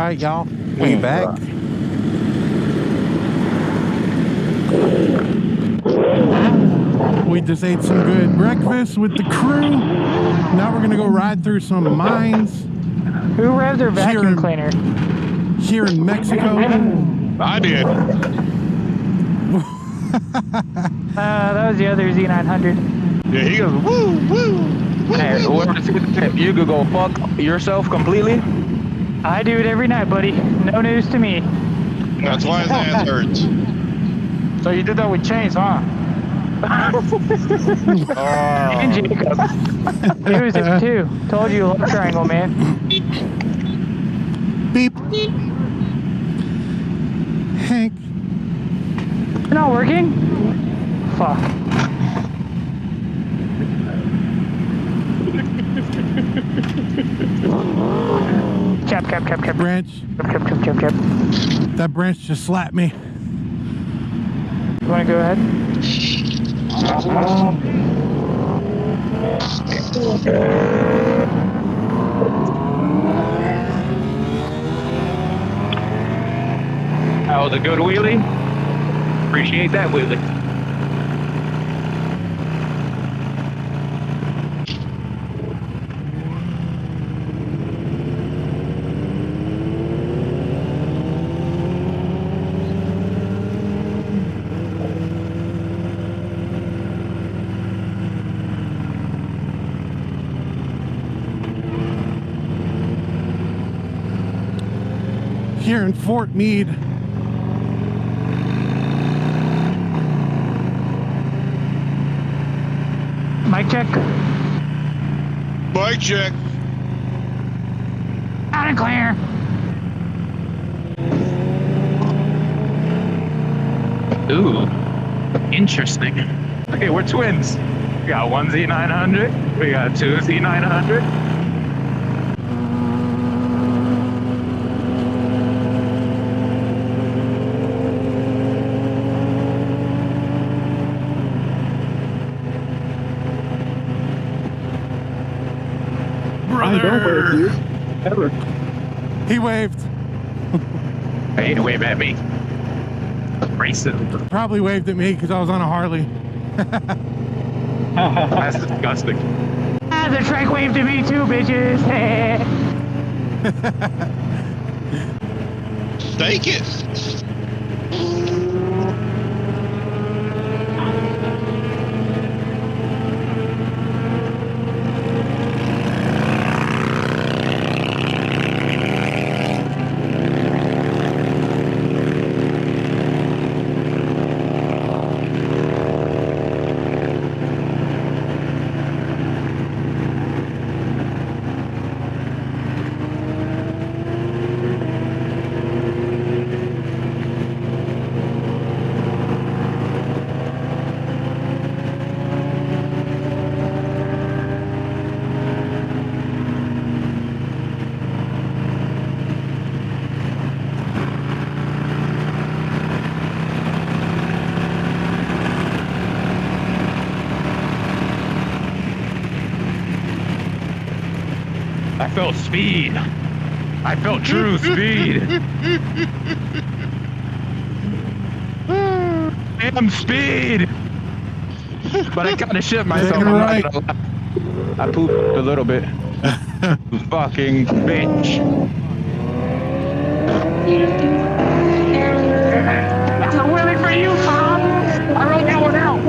right, y'all. We back. We just ate some good breakfast with the crew. Now we're gonna go ride through some mines. Who revved their vacuum cleaner? Here in Mexico. I did. That was the other Z900. Yeah, he goes, woo, woo. Hey, you could go fuck yourself completely. I do it every night, buddy. No news to me. That's why his ass hurts. So you did that with chains, huh? And Jacob. He was there too. Told you, love triangle, man. Beep. Hank. You're not working? Fuck. Cap. Branch. Cap. That branch just slapped me. You wanna go ahead? That was a good wheelie. Appreciate that wheelie. Here in Fort Meade. Mic check. Mic check. Out and clear. Ooh, interesting. Okay, we're twins. We got one Z900. We got two Z900. Brother. Ever. He waved. Hey, he wave at me. Racist. Probably waved at me because I was on a Harley. That's disgusting. The truck waved at me too, bitches. Stake it. I felt speed. I felt true speed. Damn speed. But I kind of shit myself. I'm not gonna lie. I pooped a little bit. Fucking bitch. That's a wheelie for you, Tom. I wrote that one out.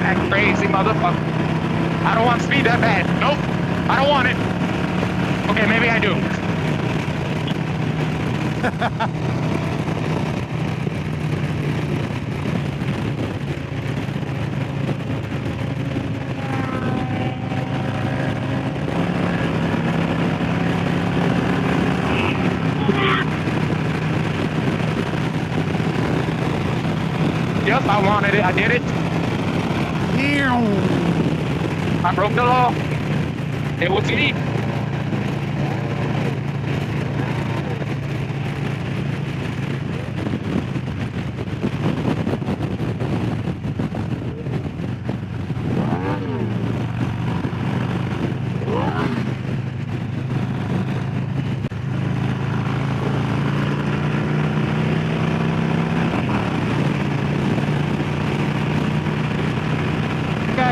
That crazy motherfucker. I don't want speed that bad. Nope. I don't want it. Okay, maybe I do. Yep, I wanted it. I did it. I broke the law. It was me.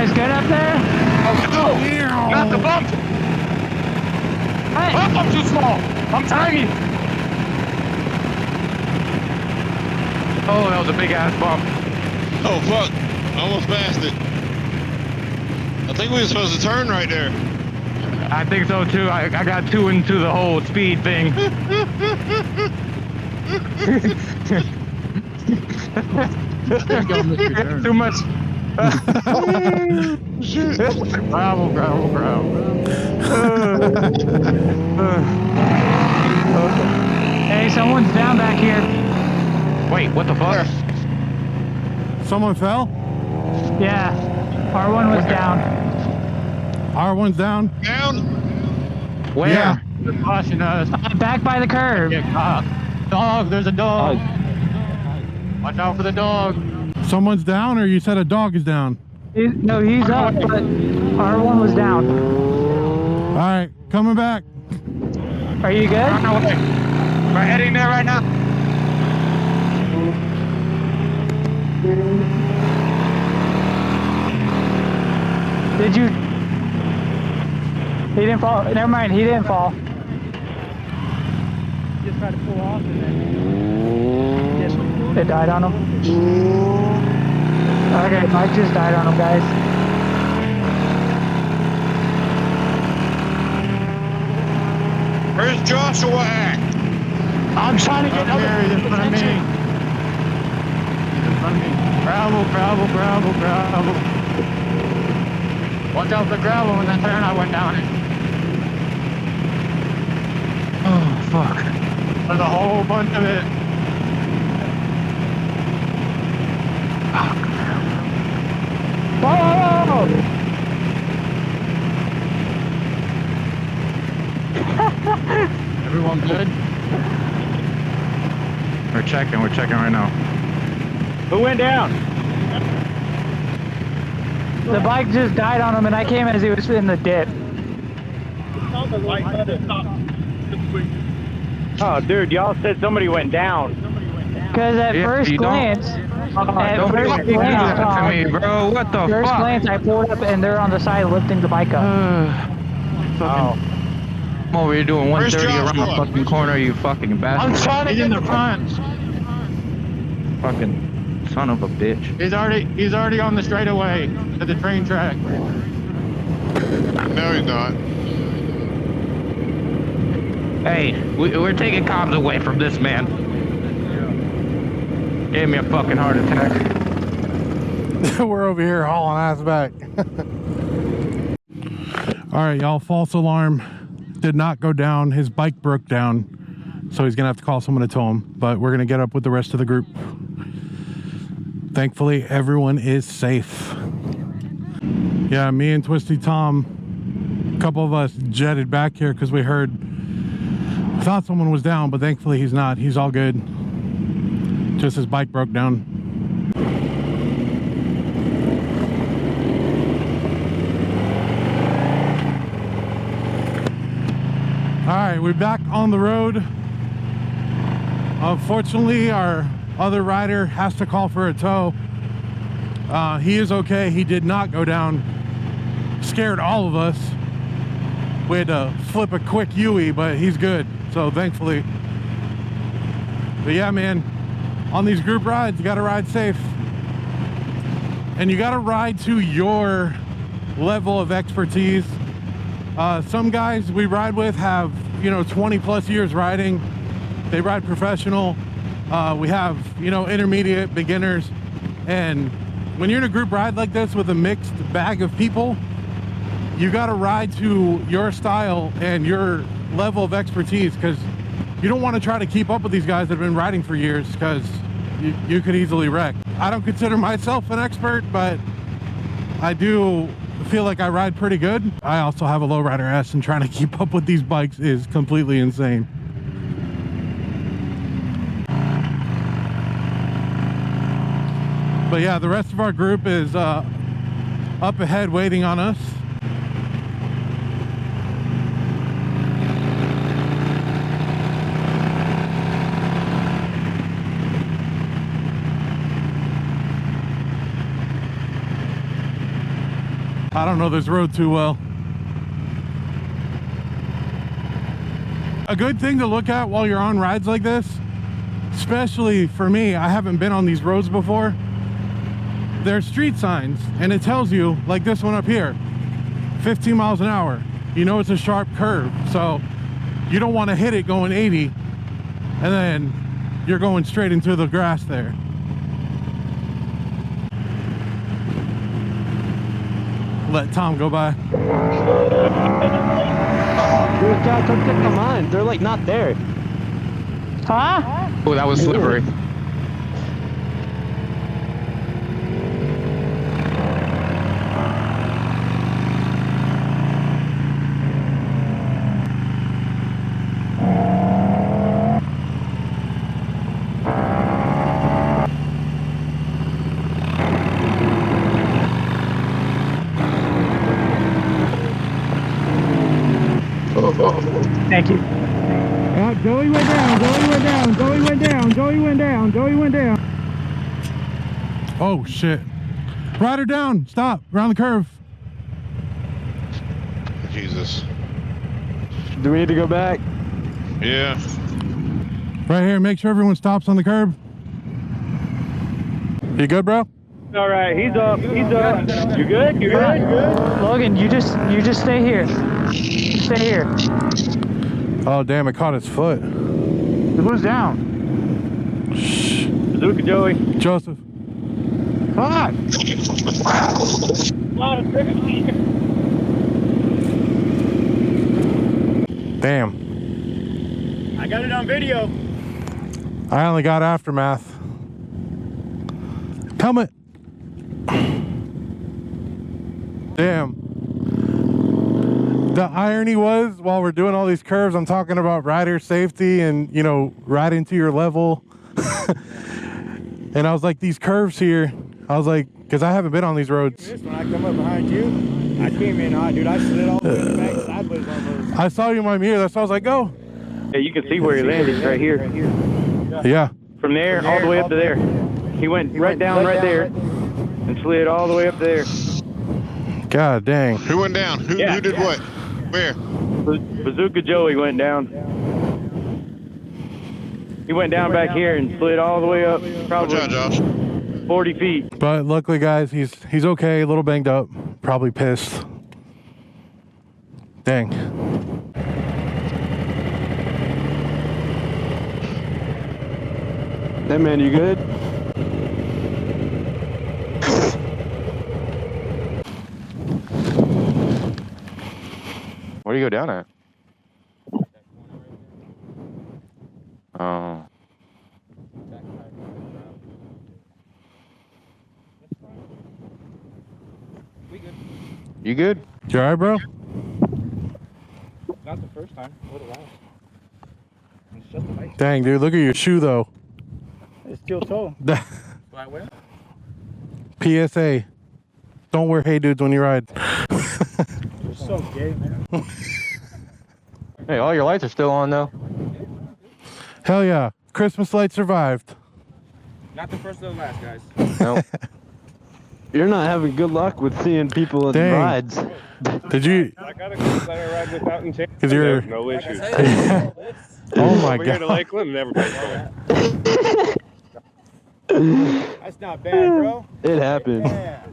guys good up there? Oh, no! Not the bump! Hey. Oh, I'm too small! I'm tiny! Oh, that was a big ass bump. Oh, fuck. Almost passed it. I think we were supposed to turn right there. I think so too. I got too into the whole speed thing. Too much. Gravel. Hey, someone's down back here. Wait, what the fuck? Someone fell? Yeah, R1 was down. R1's down? Down? Where? Yeah. They're flashing us. Back by the curb. Get caught. Dog, there's a dog. Watch out for the dog. Someone's down, or you said a dog is down? No, he's up, but R1 was down. All right, coming back. Are you good? We're heading there right now. Did you? He didn't fall. Never mind, he didn't fall. Just tried to pull off and then it died on him. Okay, Mike just died on him, guys. Where's Joshua at? I'm trying to get Up here, he's in front of me. He's in front of me. Gravel. Watch out for the gravel. When that turn, I went down it. Oh, fuck. There's a whole bunch of it. Whoa! Everyone good? We're checking right now. Who went down? The bike just died on him, and I came as he was in the dip. Oh, dude, y'all said somebody went down. Because at first glance, Don't do that to me, bro. What the first fuck? glance, I pulled up, and they're on the side lifting the bike up. I'm over here doing Where's 130 around the Joshua? fucking corner, you fucking bastard. I'm trying to He's get in the the front. Fucking son of a bitch. He's already on the straightaway to the train track. No, he's not. Hey, we're taking comms away from this man. Gave me a fucking heart attack. We're over here hauling ass back. All right, y'all, false alarm. Did not go down. His bike broke down. So he's going to have to call someone to tow him. But we're going to get up with the rest of the group. Thankfully, everyone is safe. Yeah, me and Twisty Tom, a couple of us jetted back here because we thought someone was down, but thankfully he's not. He's all good. Just his bike broke down. All right, we're back on the road. Unfortunately, our other rider has to call for a tow. He is okay. He did not go down. Scared all of us. We had to flip a quick U-ey, but he's good. So thankfully. But yeah, man, on these group rides, you gotta ride safe. And you gotta ride to your level of expertise. Some guys we ride with have, 20 plus years riding. They ride professional. We have, intermediate, beginners. And when you're in a group ride like this with a mixed bag of people, you got to ride to your style and your level of expertise, because you don't want to try to keep up with these guys that have been riding for years, because you could easily wreck. I don't consider myself an expert, but I do feel like I ride pretty good. I also have a lowrider S, and trying to keep up with these bikes is completely insane. But yeah, the rest of our group is up ahead waiting on us. I don't know this road too well. A good thing to look at while you're on rides like this, especially for me, I haven't been on these roads before. There's street signs and it tells you, like this one up here, 15 miles an hour. You know it's a sharp curve, so you don't want to hit it going 80 and then you're going straight into the grass there. Let Tom go by. Dude, God, come check on mine. They're like not there. Huh? Oh, that was slippery. Thank you. Joey went down, Joey went down, Joey went down, Joey went down, Joey went down. Oh shit. Rider down, stop, around the curve. Jesus. Do we need to go back? Yeah. Right here, make sure everyone stops on the curb. You good, bro? All right, he's up. He's up. You good? You good? You good? Logan, you just stay here. Stay here. Oh damn, it caught his foot. Who's down? Shh. Bazooka Joey. Joseph. Come on. Damn. I got it on video. I only got aftermath. Helmet. Damn. The irony was, while we're doing all these curves, I'm talking about rider safety and, you know, riding to your level. And I was like, these curves here, I was like, because I haven't been on these roads. When I come up behind you, I came in hot, dude. I slid all the way back sideways on those. I saw you in my mirror, that's why I was like, go. Yeah, you can see where he landed right here. Yeah. From there all the way up to there. He went right down right there and slid all the way up there. God dang. Who went down? Who did what? Where? Bazooka Joey went down. He went down back here and slid all the way up, Watch probably out, Josh. 40 feet. But luckily, guys, he's okay, a little banged up, probably pissed. Dang. Hey man, you good? Where do you go down at? Oh. You good? You alright, bro? Not the first time, what it last. It's just a bike. Dang, dude, look at your shoe, though. It's steel toe. Flat wear? PSA. Don't wear hey dudes when you ride. You're so gay, man. Hey, all your lights are still on though. Hell yeah. Christmas light survived. Not the first or the last, guys. Nope. You're not having good luck with seeing people in Dang. rides. Did you? I got a good that I ride without and change. Because you're. No issues. Oh my Over here to god. Lakeland, everybody's going. That's not bad, bro. It happened. Yeah.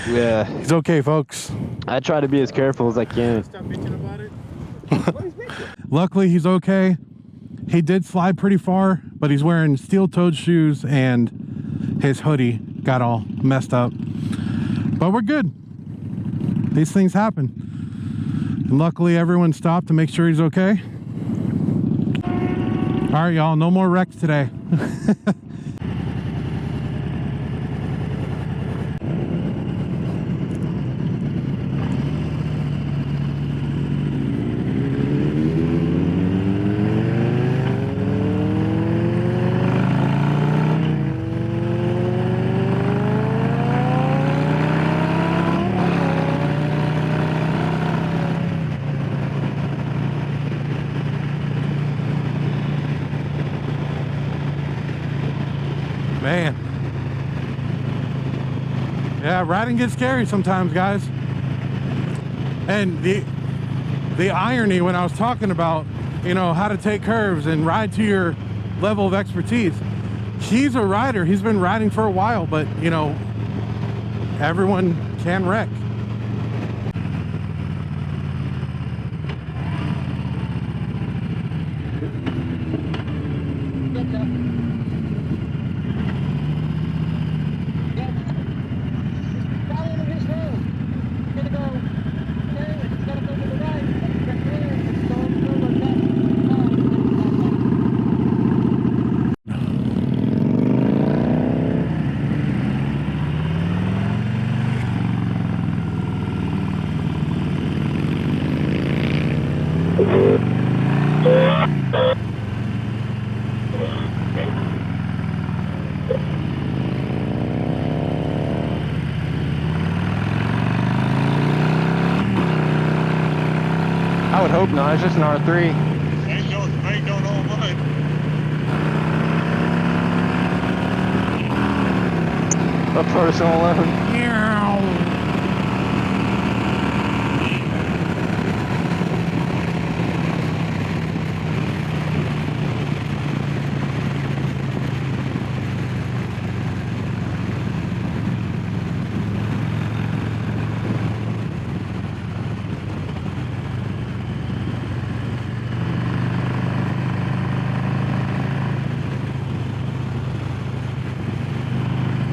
Yeah. He's okay, folks. I try to be as careful as I can. Stop bitching about it. Luckily, he's okay. He did slide pretty far, but he's wearing steel-toed shoes and his hoodie got all messed up. But we're good. These things happen. And luckily, everyone stopped to make sure he's okay. All right, y'all, no more wrecks today. Man. Yeah, riding gets scary sometimes, guys. And the irony when I was talking about, you know, how to take curves and ride to your level of expertise. He's a rider. He's been riding for a while, but, you know, everyone can wreck. I would hope not. It's just an R3. Ain't no hold mine. A personal 11.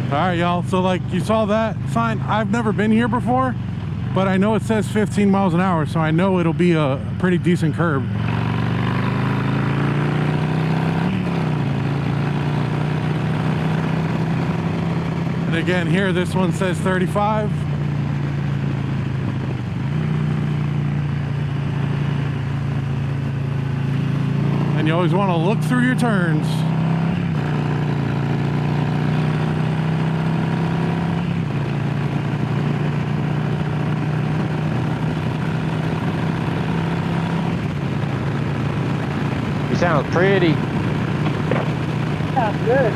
All right, y'all. So like you saw that sign. I've never been here before, but I know it says 15 miles an hour, so I know it'll be a pretty decent curb. And again, here, this one says 35. And you always want to look through your turns. Sounds pretty. Yeah, good.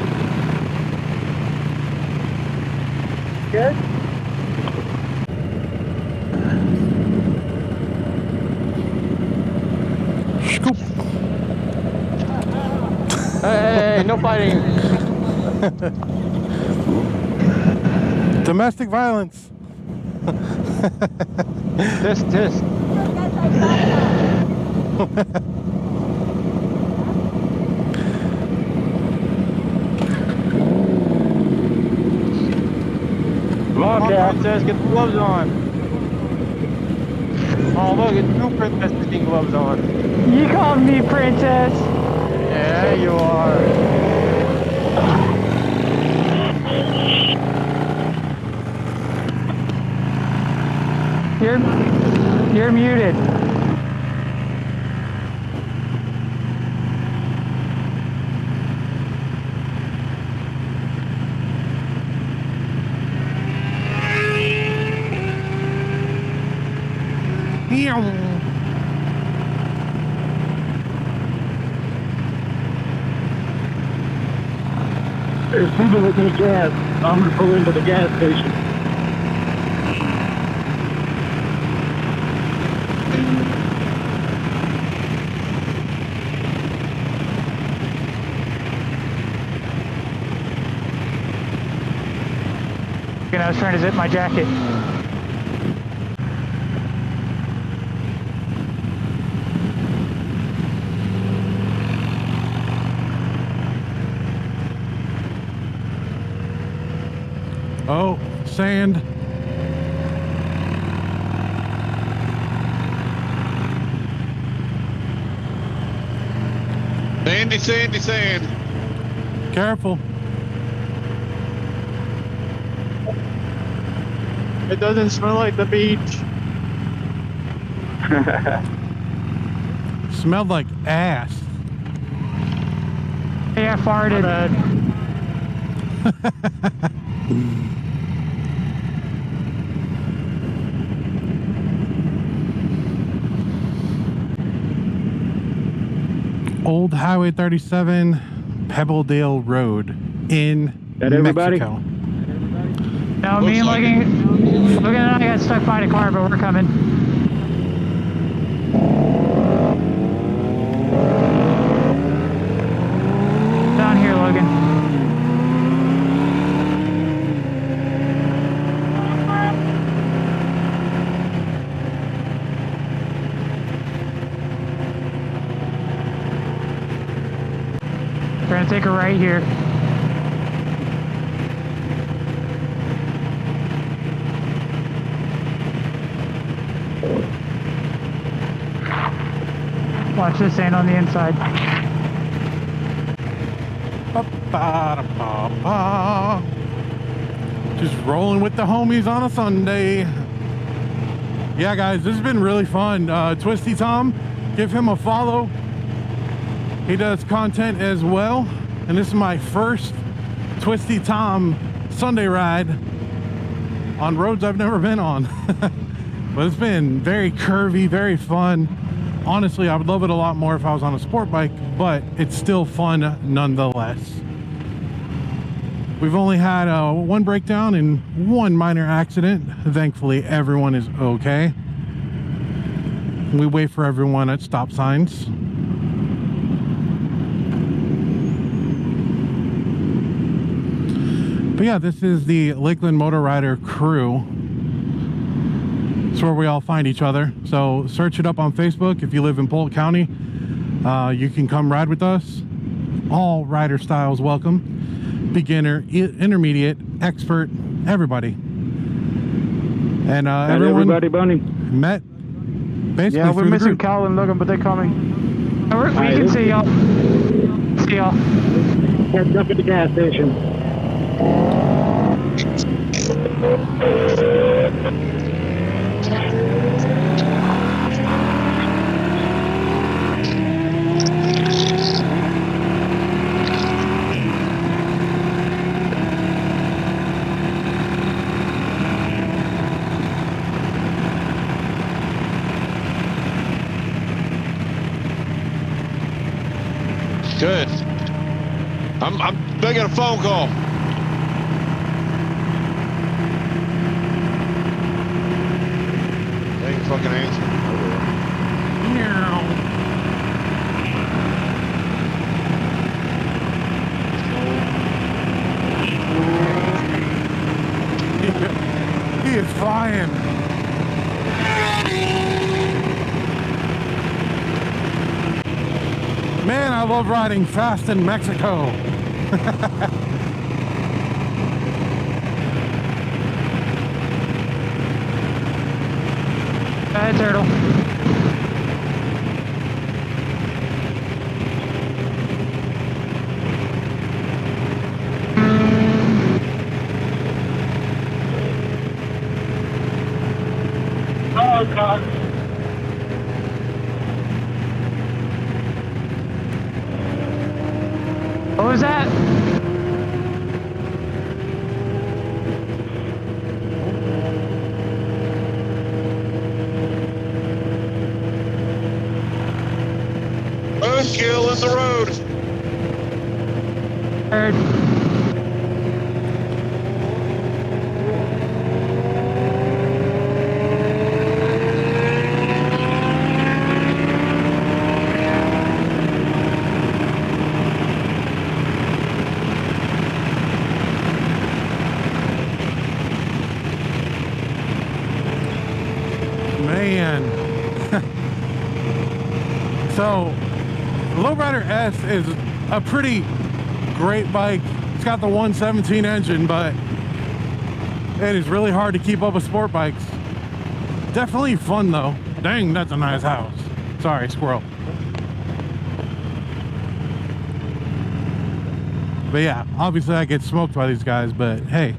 Good? Scoop. Hey, no fighting. Domestic violence. This. Come on, Princess, get the gloves on. Oh, look, it's two Princess getting gloves on. You called me princess. Yeah, you are. You're muted. There's people that need gas. I'm gonna pull into the gas station. I was trying to zip my jacket. Oh, sand. Sand. Careful. It doesn't smell like the beach. Smelled like ass. Hey, I farted. Old Highway 37, Pebbledale Road in That everybody? Mexico. No, me and Looks like Logan and I got stuck behind a car, but we're coming. Down here, Logan. We're gonna take a right here. Watch this ain't on the inside. Ba-ba-da-ba-ba. Just rolling with the homies on a Sunday. Yeah, guys, this has been really fun. Twisty Tom, give him a follow. He does content as well. And this is my first Twisty Tom Sunday ride on roads I've never been on. But it's been very curvy, very fun. Honestly, I would love it a lot more if I was on a sport bike, but it's still fun nonetheless. We've only had one breakdown and one minor accident. Thankfully, everyone is okay. We wait for everyone at stop signs. But yeah, this is the Lakeland Moto Rider crew. It's where we all find each other. So search it up on Facebook. If you live in Polk County, you can come ride with us. All rider styles welcome. Beginner, intermediate, expert, everybody. And everyone everybody, Bunny. met basically Yeah, we're through the missing group. Cal and Logan, but they're coming. We can see y'all. See y'all. Catch up at the gas station. Good. I'm making a phone call. They ain't fucking answer. He is flying. Man, I love riding fast in Mexico. Hi, Turtle. Oh, God. What was that? Roadkill in the road. Heard. Man. So, Lowrider S is a pretty great bike. It's got the 117 engine, but it is really hard to keep up with sport bikes. Definitely fun though. Dang, that's a nice house. Sorry, squirrel. But yeah, obviously I get smoked by these guys, but hey,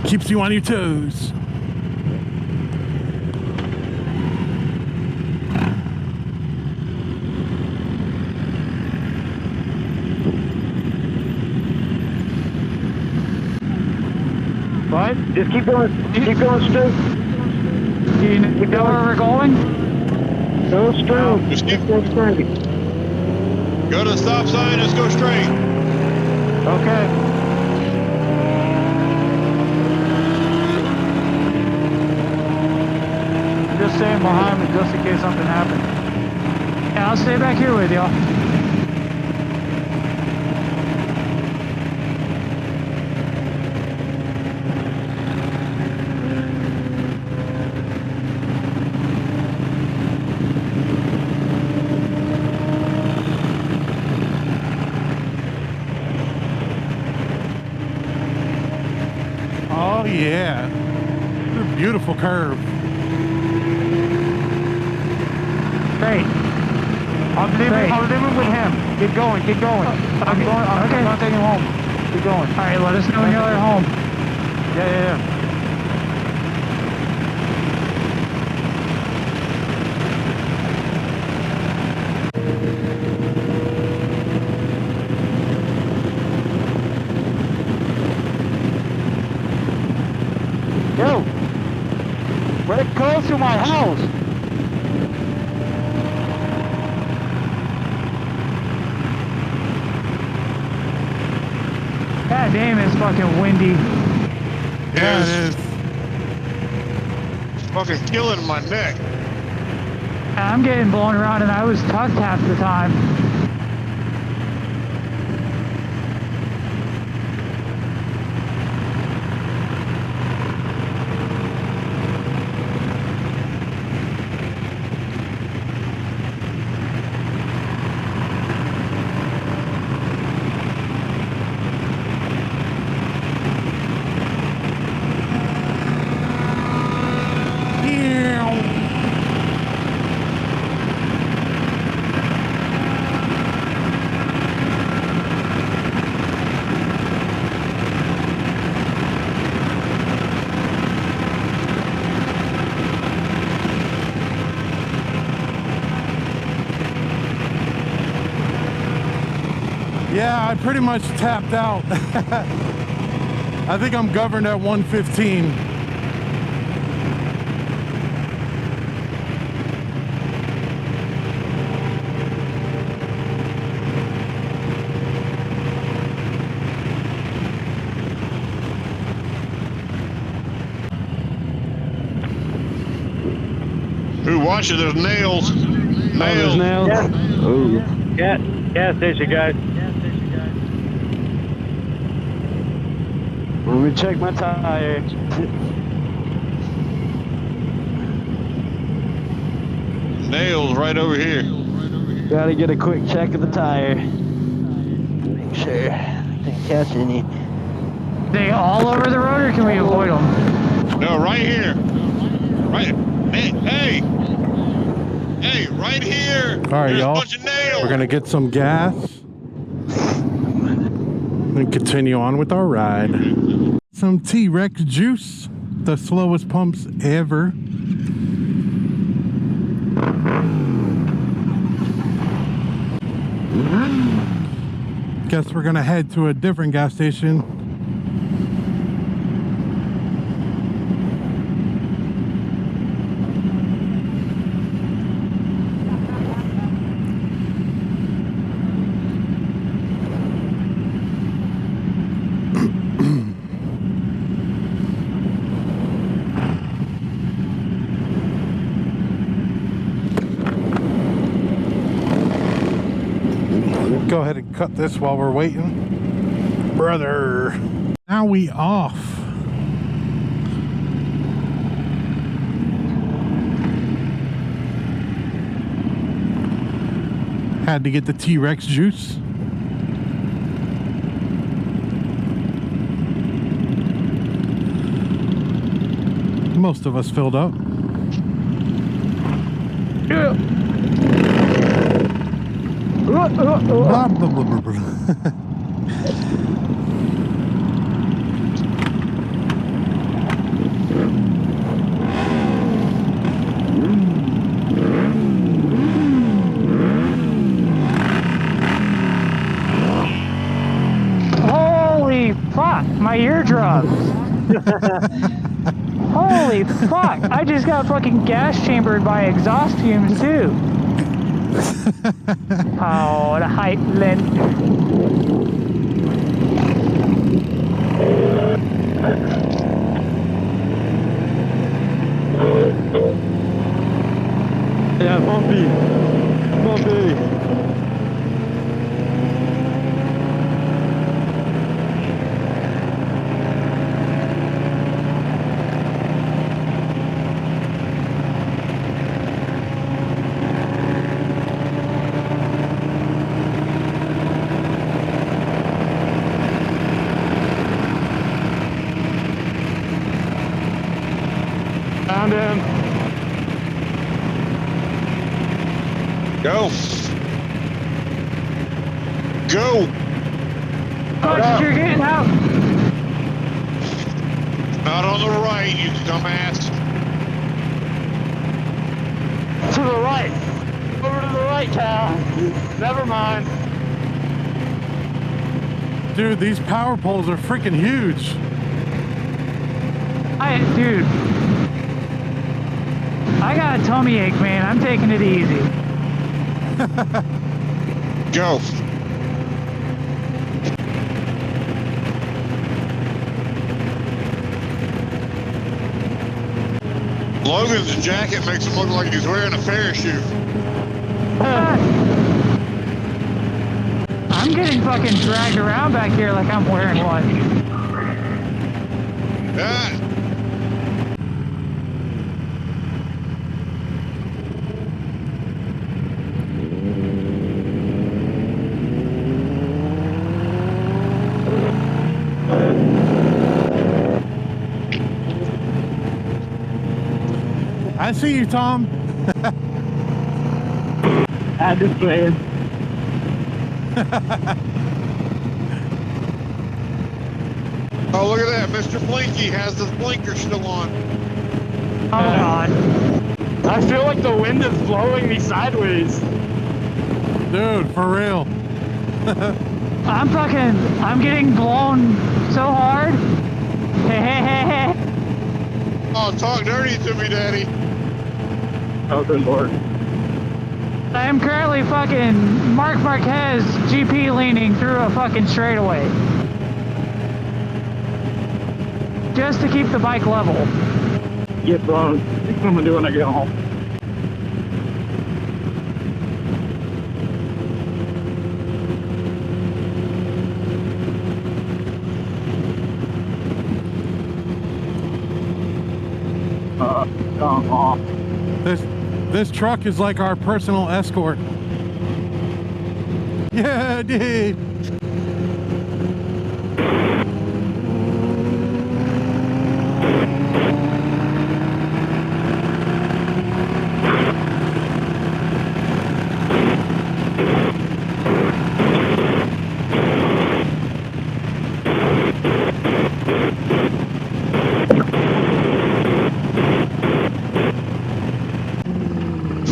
keeps you on your toes. What? Just keep going, Stu. Do you know where we're going? Go straight. Just keep Go straight. Go to the stop sign. Just go straight. Okay. stand behind me just in case something happened. Yeah, I'll stay back here with y'all. Oh yeah, what a beautiful curve. Great. I'm leaving with him. Get going, get going. I'm gonna take him home. Keep going. All right, let us know when y'all are home. Yeah. Yo, we're close to my house. God damn, it's fucking windy. Yeah, it is. It's fucking killing my neck. I'm getting blown around and I was tucked half the time. Yeah, I pretty much tapped out. I think I'm governed at 115. Who watch it? There's nails. There's nails. Oh. Gas station, guys. Let me check my tire. Nails right over here. Gotta get a quick check of the tire. Make sure I didn't catch any. They all over the road or can we avoid them? No, right here. Right. Hey, right here. All right, There's y'all. a bunch of nails. We're gonna get some gas and continue on with our ride. Some T-Rex juice, the slowest pumps ever. Guess we're gonna head to a different gas station. Go ahead and cut this while we're waiting. Brother. Now we off. Had to get the T-Rex juice. Most of us filled up. Yeah. Blah, blah, blah, blah, blah. Holy fuck, my eardrums. Holy fuck, I just got fucking gas chambered by exhaust fumes too. Oh, the Heightland. Found him. Go. Go. Coach, you're getting out. Not on the right, you dumbass. To the right. Over to the right, Cal. Never mind. Dude, these power poles are freaking huge. Dude. I got a tummy ache, man. I'm taking it easy. Go. Logan's jacket makes him look like he's wearing a parachute. I'm getting fucking dragged around back here like I'm wearing one. Yeah. I see you, Tom. I just playing. Oh, look at that. Mr. Blinky has the blinker still on. Oh god. I feel like the wind is blowing me sideways. Dude, for real. I'm getting blown so hard. Oh, talk dirty to me, Daddy. Oh, good lord. I am currently fucking Mark Marquez GP leaning through a fucking straightaway. Just to keep the bike level. Get blown. That's what I'm gonna do when I get home. Come on. This truck is like our personal escort. Yeah, dude.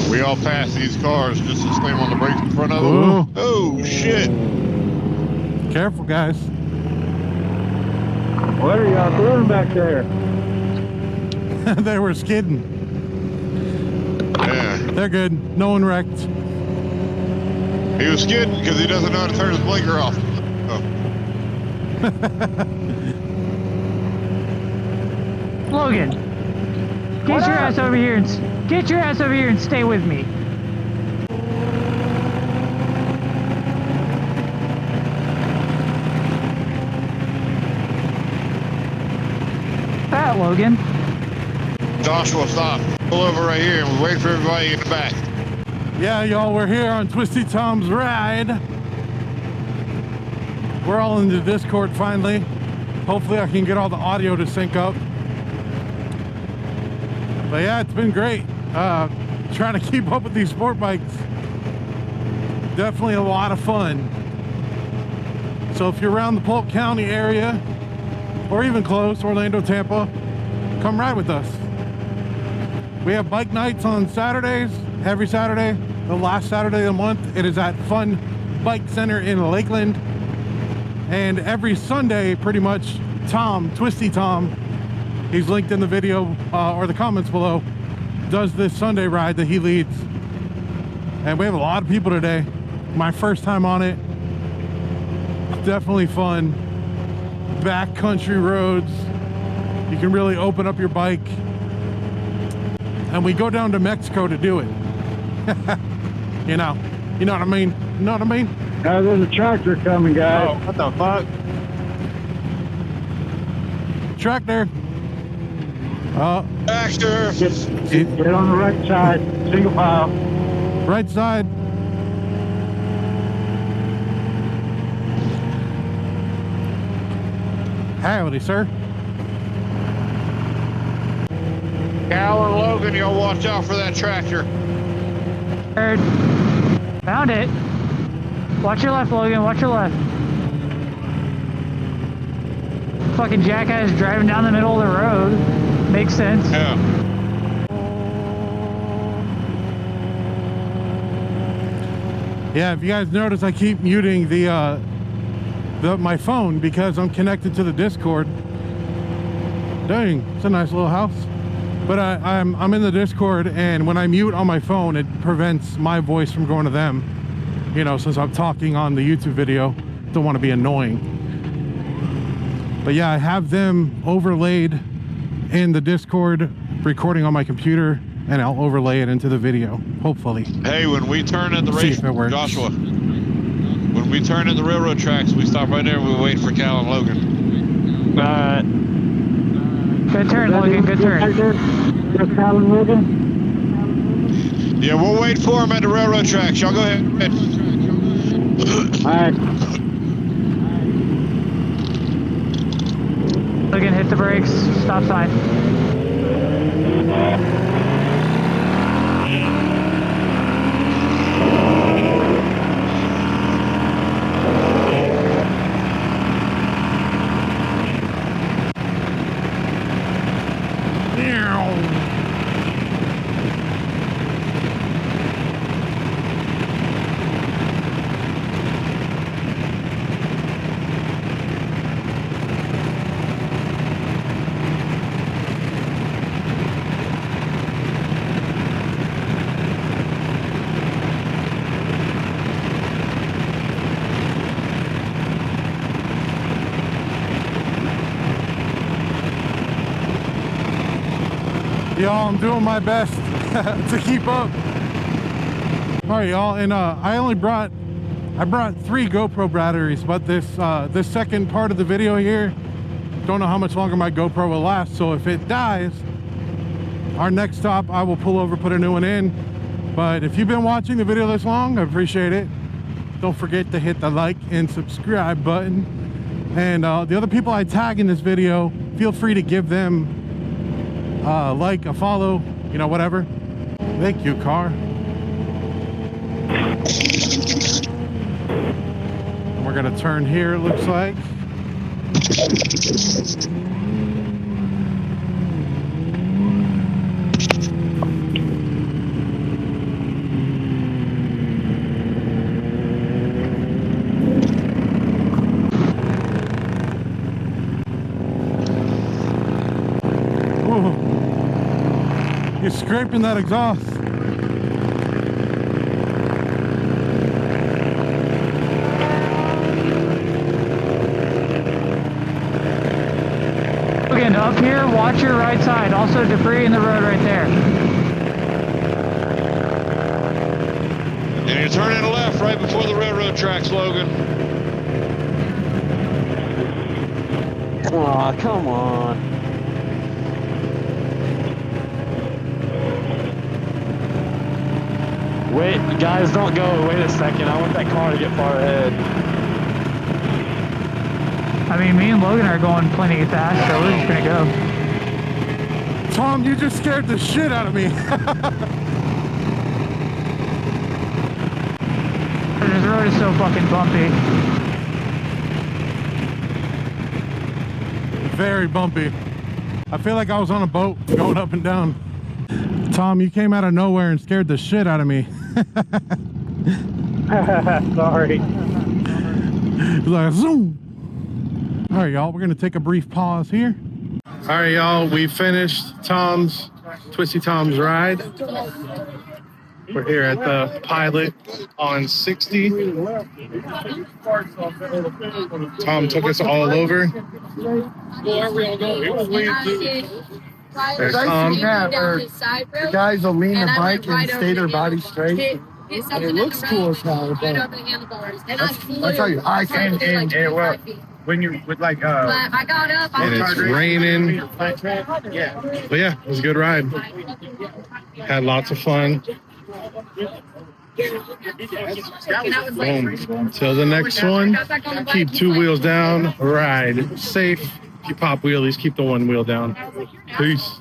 We all pass these cars just to slam on the brakes in front of them. Ooh. Oh, shit. Careful, guys. What are y'all doing back there? They were skidding. Yeah. They're good. No one wrecked. He was skidding because he doesn't know how to turn his blinker off. Oh. Logan, get your ass over here and stay with me. That Logan. Joshua, stop. Pull over right here and we wait for everybody in the back. Yeah, y'all, we're here on Twisty Tom's ride. We're all in the Discord finally. Hopefully I can get all the audio to sync up. But yeah, it's been great. Trying to keep up with these sport bikes. Definitely a lot of fun. So if you're around the Polk County area, or even close, Orlando, Tampa, come ride with us. We have bike nights on Saturdays, every Saturday. The last Saturday of the month, it is at Fun Bike Center in Lakeland. And every Sunday, pretty much, Tom, Twisty Tom, he's linked in the video or the comments below, does this Sunday ride that he leads. And we have a lot of people today. My first time on it. Definitely fun. Backcountry roads. You can really open up your bike. And we go down to Mexico to do it. You know what I mean? You know what I mean? There's a tractor coming, guys. Oh, what the fuck? Tractor. Tractor. Get on the right side. Single file. Right side. Howdy, sir. Cal and Logan, y'all watch out for that tractor. Heard. Found it. Watch your left, Logan. Watch your left. Fucking jackass driving down the middle of the road. Makes sense. Yeah. Yeah, if you guys notice, I keep muting my phone because I'm connected to the Discord. Dang, it's a nice little house. But I'm in the Discord, and when I mute on my phone, it prevents my voice from going to them. You know, since I'm talking on the YouTube video, don't want to be annoying. But yeah, I have them overlaid in the Discord, recording on my computer, and I'll overlay it into the video, hopefully. Hey, when we turn at the See if it works. Joshua, when we turn at the railroad tracks, we stop right there and we wait for Cal and Logan. Good turn, Logan. Good turn. Yeah, we'll wait for him at the railroad tracks. Y'all go ahead. Alright. Logan, hit the brakes. Stop sign. Y'all, I'm doing my best to keep up. All right, y'all, and I brought 3 GoPro batteries, but this second part of the video here, don't know how much longer my GoPro will last. So if it dies, our next stop, I will pull over, put a new one in. But if you've been watching the video this long, I appreciate it. Don't forget to hit the like and subscribe button. And the other people I tag in this video, feel free to give them like, a follow, you know, whatever. Thank you, car. We're gonna turn here, it looks like. You're scraping that exhaust. Logan, up here, watch your right side. Also debris in the road right there. And you're turning left right before the railroad tracks, Logan. Aw, come on. Wait, guys, don't go. Wait a second. I want that car to get far ahead. I mean, me and Logan are going plenty fast, so we're just gonna go. Tom, you just scared the shit out of me. This road is so fucking bumpy. Very bumpy. I feel like I was on a boat going up and down. Tom, you came out of nowhere and scared the shit out of me. Sorry. Like, zoom. All right, y'all, we're gonna take a brief pause here. All right, y'all, we finished Twisty Tom's ride. We're here at the Pilot on 60. Tom took us all over. There's Tom. The guys will lean the bike and stay their body straight. And it looks cool as hell. I'll tell you, I can. And well, when you with like I got up, and it's raining. Yeah. But yeah, it was a good ride. Had lots of fun. Boom. Till the next one, keep 2 wheels down, ride safe. If you pop wheelies, keep the 1 wheel down. Peace.